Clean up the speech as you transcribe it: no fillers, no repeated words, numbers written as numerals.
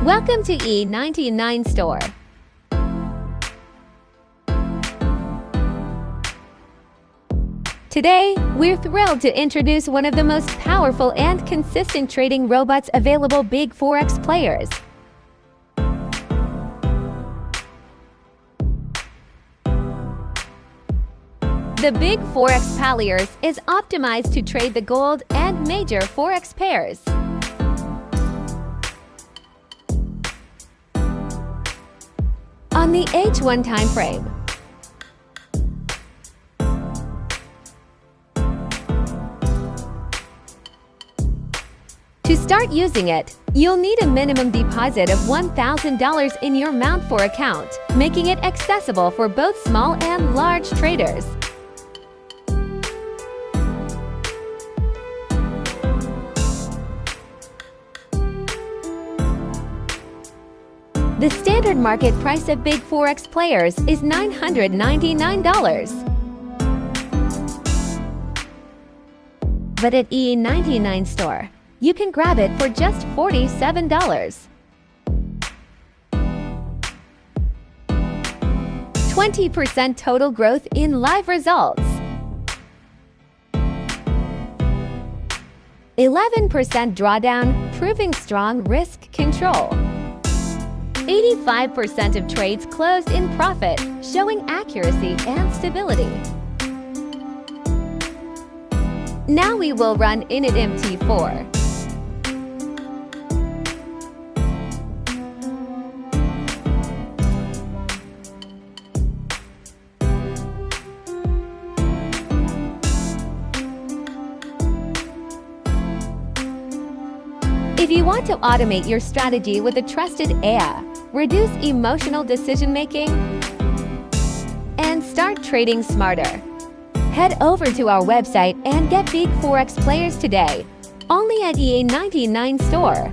Welcome to E99 Store. Today, we're thrilled to introduce one of the most powerful and consistent trading robots available, big Forex players. The big Forex Players is optimized to trade the gold and major Forex pairs. On the H1 time frame, to start using it, you'll need a minimum deposit of $1,000 in your Mount4 account, making it accessible for both small and large traders. The standard market price of big Forex players is $999. But at E99 Store, you can grab it for just $47. 20% total growth in live results. 11% drawdown, proving strong risk control. 85% of trades closed in profit, showing accuracy and stability. Now we will run Init MT4. If you want to automate your strategy with a trusted AI, reduce emotional decision-making, and start trading smarter, head over to our website and get big Forex players today, only at E99 Store.